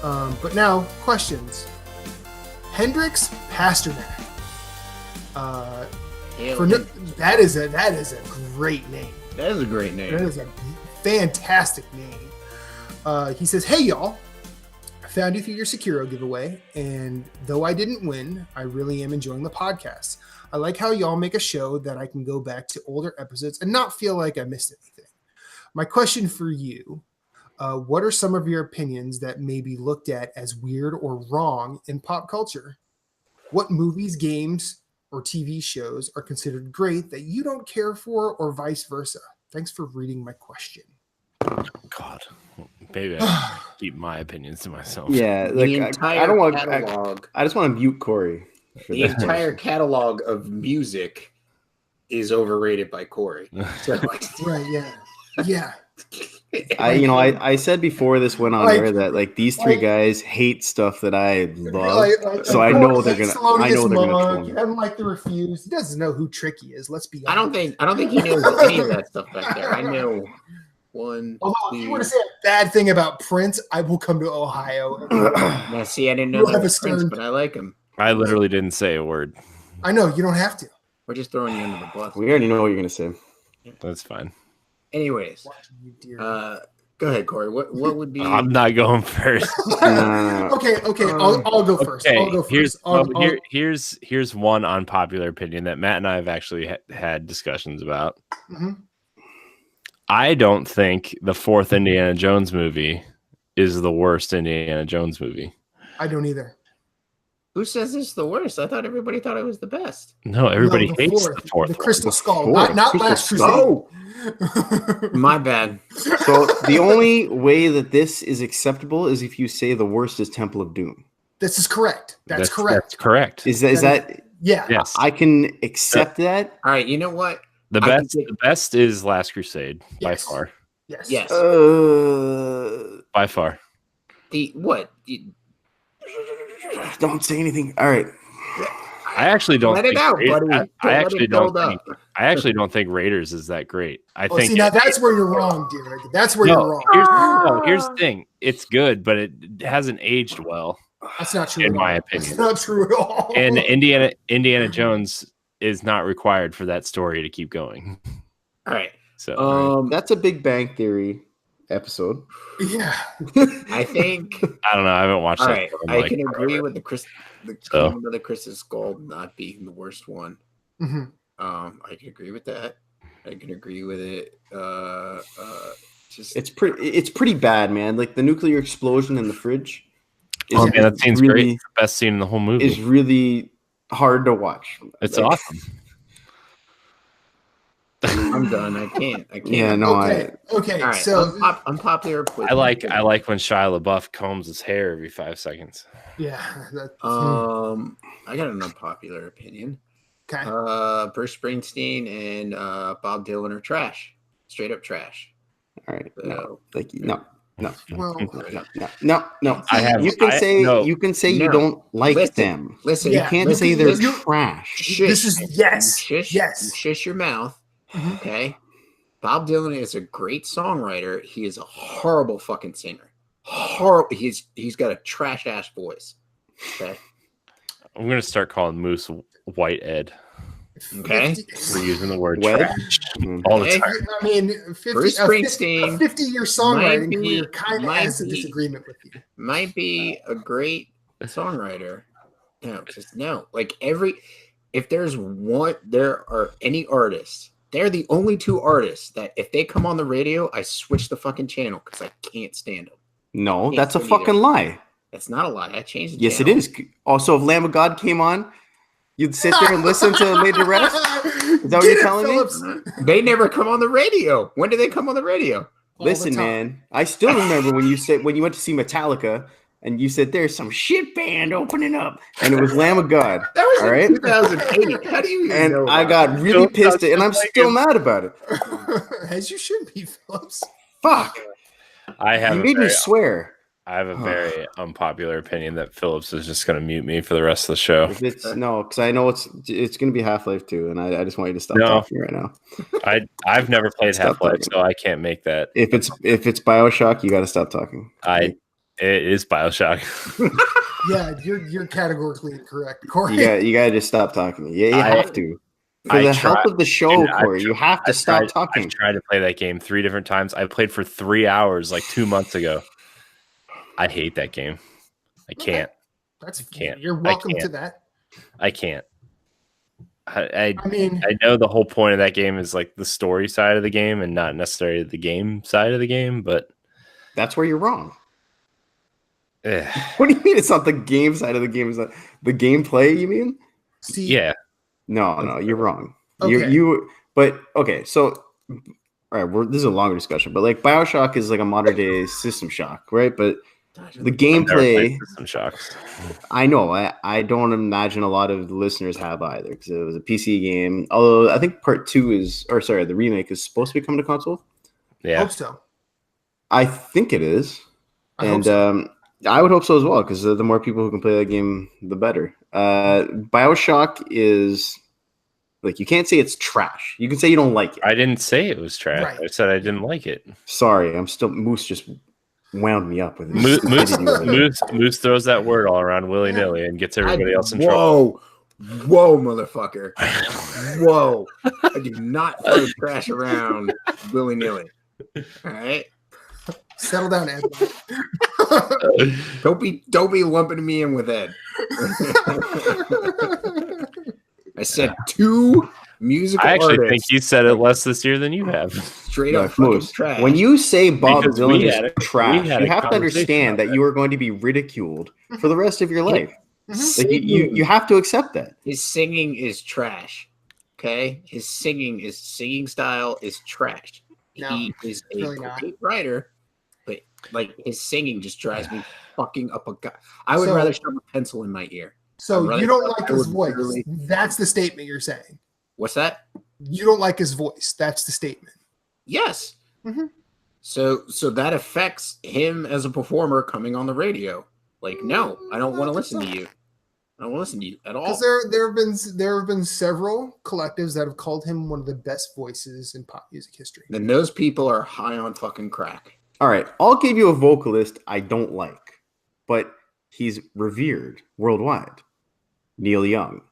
But now, questions. Hendrix Pasternak. That is a great name. That is a great name. That is a fantastic name. He says, "Hey y'all, I found you through your Sekiro giveaway, and though I didn't win, I really am enjoying the podcast. I like how y'all make a show that I can go back to older episodes and not feel like I missed anything. My question for you, what are some of your opinions that may be looked at as weird or wrong in pop culture? What movies, games, or TV shows are considered great that you don't care for, or vice versa? Thanks for reading my question." God, maybe I should keep my opinions to myself. Yeah, like I don't want. I just want to mute Corey. The entire catalog of music is overrated by Corey. So, right? Yeah. I said before this went on air that like these three guys hate stuff that I love, so I know they're gonna. I know they're gonna. He doesn't like The Refused. He doesn't know who Tricky is. Let's be I honest. don't think he knows any of that stuff back there. I know one. Although if you want to say a bad thing about Prince, I will come to Ohio. Now, see, I didn't know that was Prince, but I like him. I literally didn't say a word. I know you don't have to. We're just throwing you under the bus. We already know what you're gonna say. That's fine. Anyways, go ahead, Corey. What would be? I'm not going first. Okay. I'll go first. Okay, I'll go first. Here's one unpopular opinion that Matt and I have actually had discussions about. Mm-hmm. I don't think the fourth Indiana Jones movie is the worst Indiana Jones movie. I don't either. Who says it's the worst? I thought everybody thought it was the best. No, everybody hates the fourth. The Crystal Skull, Fourth. not Last Crusade. Oh, My bad. so the only way that this is acceptable is if you say the worst is Temple of Doom. This is correct. That's correct. That's correct. Is that? Yeah. Yes. I can accept that. All right. You know what? The best is Last Crusade by far. Yes. Yes. By far. Don't say anything. All right. I actually don't. Let it out, buddy. I actually don't think Raiders is that great. I think. See, now that's where you're wrong, dude. That's where you're wrong. Here's the thing. It's good, but it hasn't aged well. That's not true. In my opinion, that's not true at all. And Indiana Jones is not required for that story to keep going. All right. So that's a Big Bang Theory episode. Yeah. I think. I don't know. I haven't watched that. Right. I can agree with the Kingdom of the Crystal Skull not being the worst one. Mm-hmm. I can agree with that. I can agree with it. It's pretty bad, man. Like the nuclear explosion in the fridge. That scene's really great. It's the best scene in the whole movie. Is really hard to watch. It's awesome. I'm done. I can't. Yeah, no. Okay. Right, so unpopular. I like when Shia LaBeouf combs his hair every 5 seconds. Yeah. I got an unpopular opinion. Okay. Bruce Springsteen and Bob Dylan are trash. Straight up trash. All right. So, no. Well, no. You can say you don't like them. Listen, you can't say they're trash. This is yes. Shush your mouth. Mm-hmm. Okay. Bob Dylan is a great songwriter. He is a horrible fucking singer. Horrible. He's got a trash ass voice. Okay. I'm gonna start calling Moose White Ed. Okay. We're using the word trash all the time. I mean, Bruce Springsteen, 50-year songwriting career kind of has a disagreement with you. Might be a great songwriter. No. Like if there are any artists, they're the only two artists that if they come on the radio, I switch the fucking channel because I can't stand them. No, that's a fucking lie. That's not a lie. I changed the Yes, channel. it is. Also, if Lamb of God came on, you'd sit there and listen to Laid to Rest? Is that what you're telling me? They never come on the radio. When did they come on the radio? Listen, man, I still remember when you went to see Metallica and you said there's some shit band opening up, and it was Lamb of God. That was all right? 2008. How do you even know I got really pissed, and I'm still mad about it. As you should be, Phillips. Fuck. You made me swear. I have a very unpopular opinion that Phillips is just going to mute me for the rest of the show. Because I know it's going to be Half-Life 2, and I just want you to stop talking right now. I've never played Half-Life, so I can't make that. If it's BioShock, you got to stop talking. It is BioShock. Yeah, you're categorically incorrect, Corey. You gotta just stop talking. Yeah, you have to. For the health of the show, Corey, you have to stop talking. I've tried to play that game 3 different times. I played for 3 hours like 2 months ago. I hate that game. I can't. You're welcome to that. I can't. I mean, I know the whole point of that game is like the story side of the game and not necessarily the game side of the game, but that's where you're wrong. What do you mean it's not the game side of the game? Is that the gameplay, you mean? Yeah. No, you're wrong. Okay. But okay, so all right, this is a longer discussion, but like BioShock is like a modern day System Shock, right? But the gameplay, System Shocks. I know. I don't imagine a lot of the listeners have either because it was a PC game. Although I think the remake is supposed to be coming to console. Yeah, I hope so. I think it is, I would hope so as well because the more people who can play that game, the better. BioShock is like you can't say it's trash. You can say you don't like it. I didn't say it was trash. Right. I said I didn't like it. Sorry, Moose just wound me up with it. Moose throws that word all around willy-nilly and gets everybody else in trouble. Whoa, motherfucker. Whoa. I do not throw trash around willy-nilly. All right? Settle down, Ed. Don't be lumping me in with Ed. I said 2 musical I actually artists. think you said it less this year than you have. Straight up fucking trash. When you say Bob Because Dylan we is had a- trash, we had you a have to conversation understand about that you are going to be ridiculed for the rest of your life. Like you have to accept that. His singing is trash. Okay? His singing style is trash. No, He is a really not. great writer, but like his singing just drives me fucking up a gut. I would rather shove a pencil in my ear. So you don't like his voice. That's the statement you're saying. What's that? You don't like his voice. That's the statement. Yes. Mm-hmm. So that affects him as a performer coming on the radio. Like, no, I don't want to listen to you. I don't want to listen to you at all. Because there have been several collectives that have called him one of the best voices in pop music history. Then those people are high on fucking crack. All right, I'll give you a vocalist I don't like, but he's revered worldwide. Neil Young.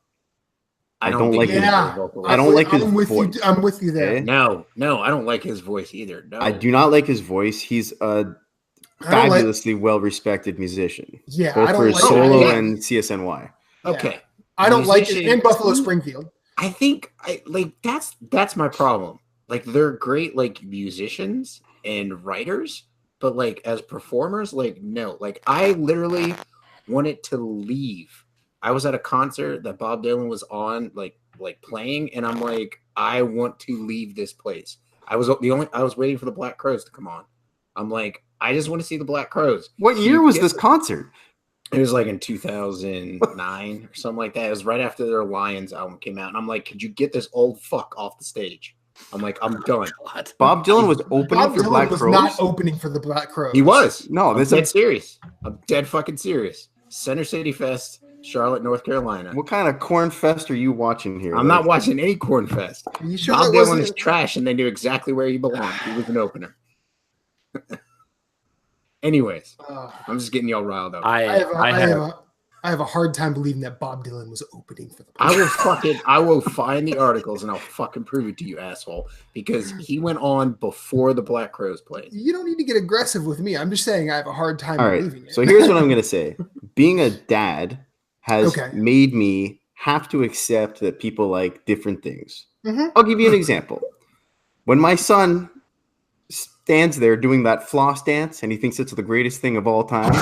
I don't like his voice. I don't like his voice. I'm with you there. Okay? No, I don't like his voice either. No. I do not like his voice. He's a fabulously well-respected musician. Yeah, both for his solo and CSNY. Okay. Yeah. I don't like it in Buffalo Springfield. I think that's my problem. Like they're great like musicians and writers, but like as performers, like no. Like I literally wanted to leave. I was at a concert that Bob Dylan was on, like playing, and I'm like, I want to leave this place. I was waiting for the Black Crowes to come on. I'm like, I just want to see the Black Crowes. What year was this concert? It was like in 2009 or something like that. It was right after their Lions album came out, and I'm like, could you get this old fuck off the stage? I'm like, I'm done. Bob Dylan was opening for Black Crowes. Not opening for the Black Crowes. He was. No, I'm dead serious. I'm dead fucking serious. Center City Fest, Charlotte, North Carolina. What kind of corn fest are you watching here? I'm not watching any corn fest. Are you sure Bob Dylan is trash, and they knew exactly where he belonged. He was an opener. Anyways, I'm just getting y'all riled up. I have a hard time believing that Bob Dylan was opening for the I will find the articles and I'll fucking prove it to you, asshole. Because he went on before the Black Crowes played. You don't need to get aggressive with me. I'm just saying I have a hard time believing it. So here's what I'm gonna say. Being a dad has made me have to accept that people like different things. Mm-hmm. I'll give you an example. When my son stands there doing that floss dance and he thinks it's the greatest thing of all time,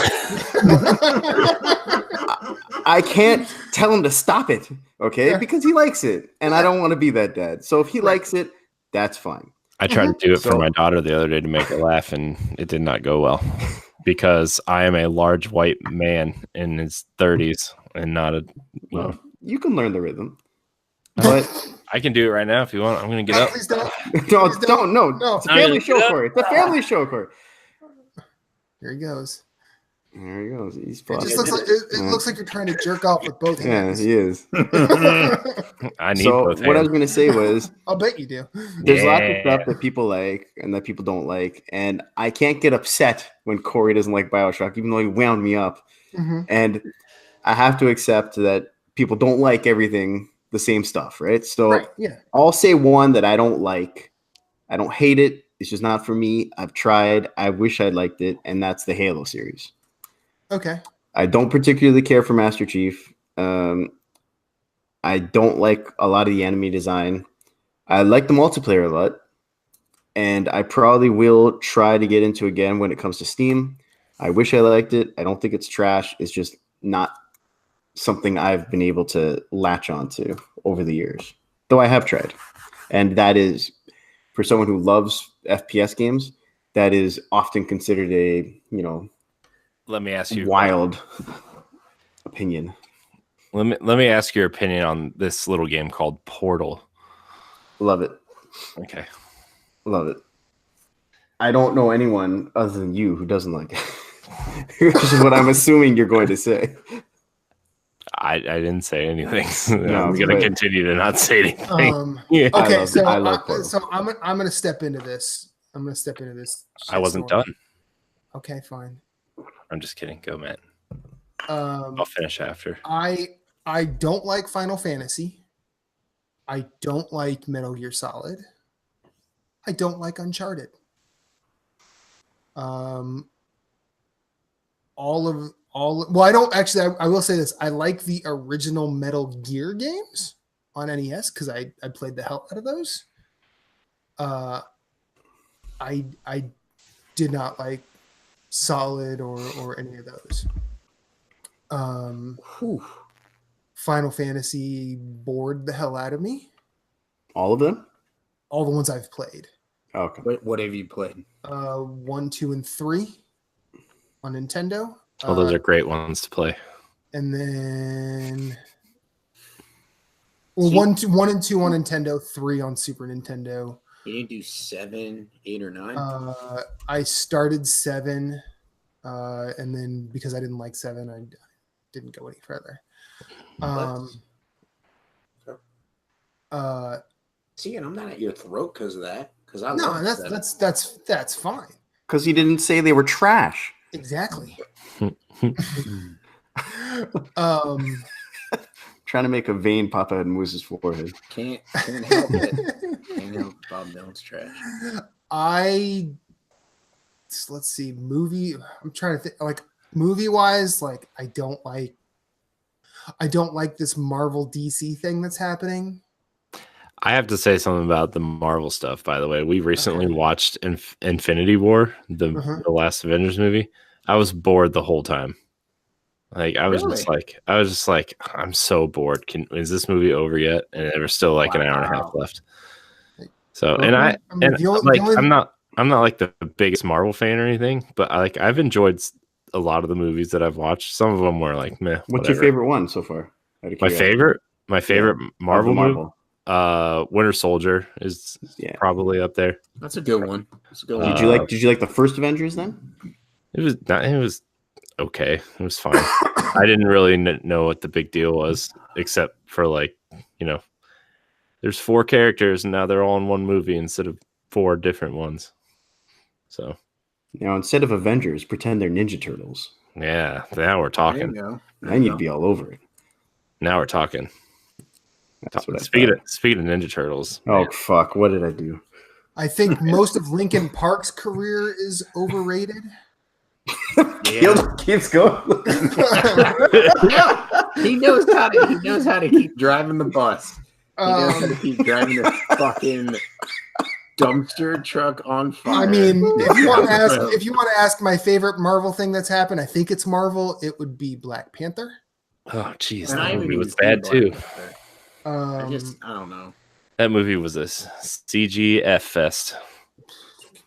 I can't tell him to stop it, okay? Because he likes it, and I don't want to be that dad. So if he likes it, that's fine. I tried to do it for my daughter the other day to make her laugh, and it did not go well because I am a large white man in his 30s and not a. You can learn the rhythm, but I can do it right now if you want. I'm going to get up. Please don't. No. It's a family show, Corey. It's a family show, Corey. Here he goes. There he goes. He's it just looks like it looks like you're trying to jerk off with both hands. Yeah, he is. I need so both what I was hands. going to say was, I'll bet you do. there's lots of stuff that people like and that people don't like, and I can't get upset when Corey doesn't like BioShock, even though he wound me up. Mm-hmm. And I have to accept that people don't like everything, the same stuff, right? So I'll say one that I don't like. I don't hate it. It's just not for me. I've tried. I wish I liked it, and that's the Halo series. Okay. I don't particularly care for Master Chief. I don't like a lot of the enemy design. I like the multiplayer a lot, and I probably will try to get into again when it comes to Steam. I wish I liked it. I don't think it's trash. It's just not something I've been able to latch onto over the years, though I have tried. And that is, for someone who loves FPS games, that is often considered a, let me ask you wild opinion. Let me ask your opinion on this little game called Portal. Love it. Okay. Love it. I don't know anyone other than you who doesn't like it. Which is what I'm assuming you're going to say. I didn't say anything. No, I'm going to continue to not say anything. Okay, so I'm going to step into this. I wasn't done. Okay, fine. I'm just kidding. Go, Matt. I'll finish after. I don't like Final Fantasy. I don't like Metal Gear Solid. I don't like Uncharted. I don't actually. I will say this. I like the original Metal Gear games on NES because I played the hell out of those. I did not like Solid or any of those. Final Fantasy bored the hell out of me. All of them? All the ones I've played. Okay. What have you played? 1, 2, and 3 on Nintendo. Oh, those are great ones to play. And then 1 and 2 on Nintendo, 3 on Super Nintendo. You didn't do 7, 8, or 9? I started 7, and then because I didn't like 7, I didn't go any further. See, and I'm not at your throat because of that. Because that's fine. Because you didn't say they were trash. Exactly. Trying to make a vein pop out of Moose's forehead. Can't help it. Can't help Bob Dylan's trash. Let's see, movie. I'm trying to think. Like movie wise, like I don't like this Marvel DC thing that's happening. I have to say something about the Marvel stuff, by the way. We recently watched Infinity War, the last Avengers movie. I was bored the whole time. Like I was just like, I'm so bored. Is this movie over yet? And there was still like an hour and a half left. So, I'm not like the biggest Marvel fan or anything, but I've enjoyed a lot of the movies that I've watched. Some of them were like, meh. What's your favorite one so far? My favorite Marvel movie. Winter Soldier is probably up there. That's a good one. Did you like the first Avengers then? It was okay. It was fine. I didn't really know what the big deal was, except for there's 4 characters and now they're all in one movie instead of 4 different ones. So now instead of Avengers, pretend they're Ninja Turtles. Yeah, now we're talking. Then you'd be all over it. Now we're talking. Speaking of Ninja Turtles. Oh, fuck. What did I do? I think most of Linkin Park's career is overrated. Keeps going. He knows how to keep driving the bus. He knows how to keep driving the fucking dumpster truck on fire. I mean, if you want to ask my favorite Marvel thing that's happened, I think it's Marvel. It would be Black Panther. Oh, jeez, that movie was bad too. I don't know. That movie was a CGF fest.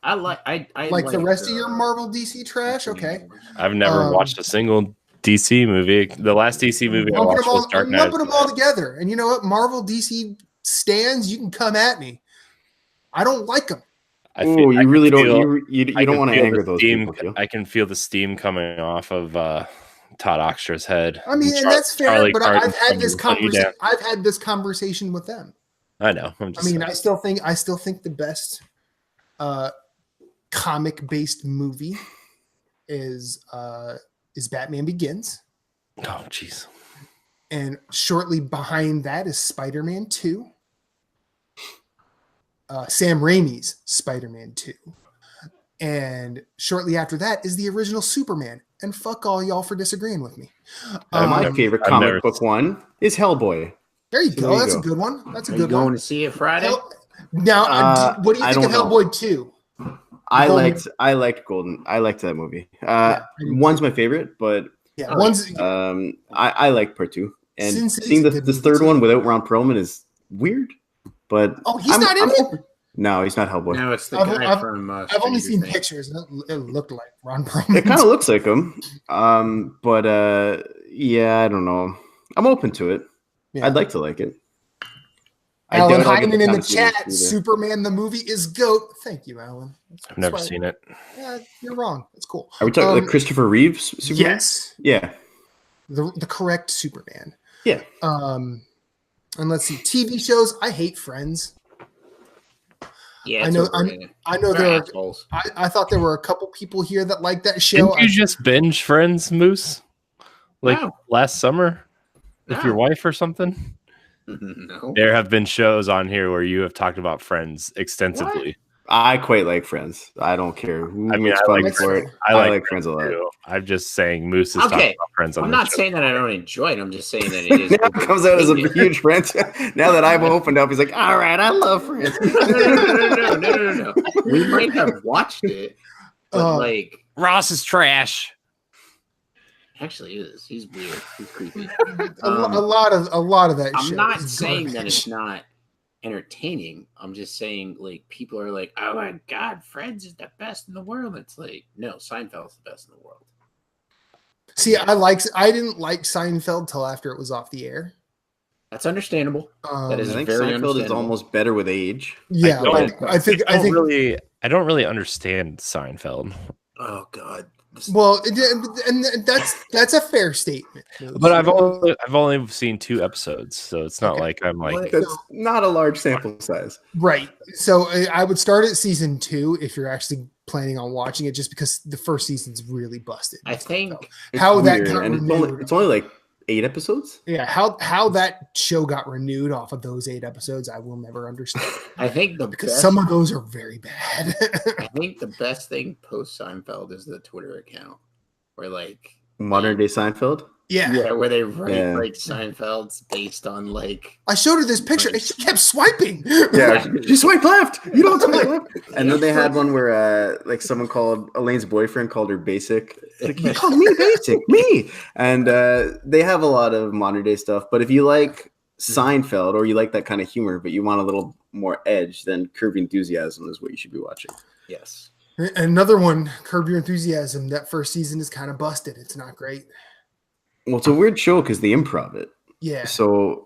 I like the rest of your Marvel DC trash. Okay, I've never watched a single DC movie. The last DC movie I watched was Dark Knight. I'm lumping them all together, and you know what? Marvel DC stands. You can come at me. I don't like them. You really don't. You don't want to anger those people. I can feel the steam coming off of Todd Oxtra's head. I mean, and that's fair, but I've had this conversation. I've had this conversation with them. I know. I still think the best comic-based movie is Batman Begins. Oh, jeez. And shortly behind that is Spider-Man 2. Sam Raimi's Spider-Man 2. And shortly after that is the original Superman. And fuck all y'all for disagreeing with me. My favorite comic book one is Hellboy. There you go. That's a good one. That's a good one. Going to see it Friday? Now, what do you think of Hellboy 2? I liked Golden. I liked that movie. One's my favorite, but I like part 2. And seeing this third one without Ron Perlman is weird. But he's not in it? No, he's not Hellboy. No, it's the guy from I've only seen pictures, and it looked like Ron Perlman. It kind of looks like him. But I don't know. I'm open to it. Yeah. I'd like to like it. Alan Hyman in the chat. Superman the movie is GOAT. Thank you, Alan. I've never seen it. Yeah, you're wrong. It's cool. Are we talking like Christopher Reeve's Superman? Yes. Yeah. The correct Superman. Yeah. And let's see, TV shows. I hate Friends. Yeah, I know there are. I thought there were a couple people here that like that show. Didn't you just binge Friends, Moose? Last summer with your wife or something? No. There have been shows on here where you have talked about Friends extensively. What? I quite like Friends. I don't care who makes fun for it. I like Friends a lot. I'm just saying Moose is talking about Friends on I'm not saying that I don't enjoy it. I'm just saying that it is. Now it comes out as a huge Friends. Now that I've opened up, he's like, all right, I love Friends. No. We might have watched it, but Ross is trash. Actually is. He's weird. He's creepy. A lot of that. I'm not saying that it's not entertaining. I'm just saying people are like, oh my god, Friends is the best in the world. It's like, no, Seinfeld's the best in the world. See, I didn't like Seinfeld till after it was off the air. That's understandable. I think Seinfeld is almost better with age. Yeah, I don't really understand Seinfeld. Oh god. Well, and that's a fair statement. But I've only seen 2 episodes, so it's not like I'm like that's not a large sample size, right? So I would start at season 2 if you're actually planning on watching it, just because the first season's really busted. I think how that got renewed. It's only like 8 episodes. Yeah, how that show got renewed off of those 8 episodes, I will never understand. I think some of those are very bad. I think the best thing post Seinfeld is the Twitter account, where modern day Seinfeld. Yeah, where they write Seinfeld's based on I showed her this picture and she kept swiping. Yeah, she swiped left. You don't swipe left. And then they had one where someone called Elaine's boyfriend called her basic. You call me basic, me. And they have a lot of modern day stuff. But if you like Seinfeld or you like that kind of humor, but you want a little more edge, then Curb Your Enthusiasm is what you should be watching. Yes. Another one, Curb Your Enthusiasm. That first season is kind of busted. It's not great. Well, it's a weird show because they improv it. Yeah. So,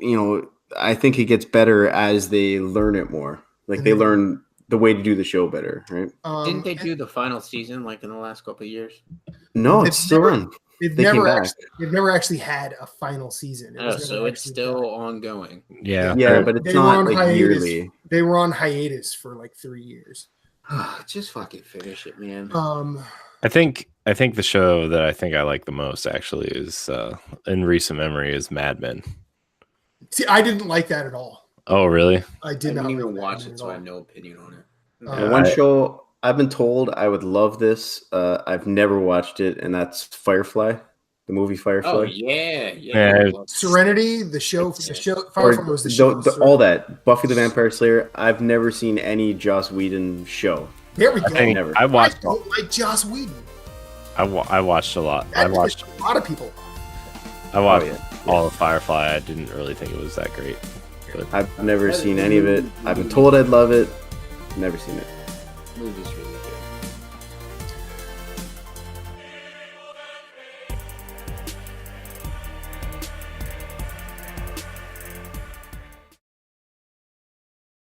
I think it gets better as they learn it more. They learn the way to do the show better, right? Didn't they do the final season in the last couple of years? No, it's still on. They've never actually had a final season. So it's still ongoing. Yeah. Yeah, but it's not yearly. They were on hiatus for 3 years. Just fucking finish it, man. I think the show that I think I like the most actually is in recent memory is Mad Men. See, I didn't like that at all. Oh, really? I didn't even watch it, so I have no opinion on it. One show I've been told I would love this. I've never watched it, and that's Firefly, the movie Firefly. Oh yeah. Serenity, the show. Firefly was the show. All that Buffy the Vampire Slayer. I've never seen any Joss Whedon show. There we go. I watched. I don't like Joss Whedon. I watched a lot. I watched a lot of people. I watched all of Firefly. I didn't really think it was that great. But I've never seen any of it. I've been told I'd love it. Never seen it. The movie's really good.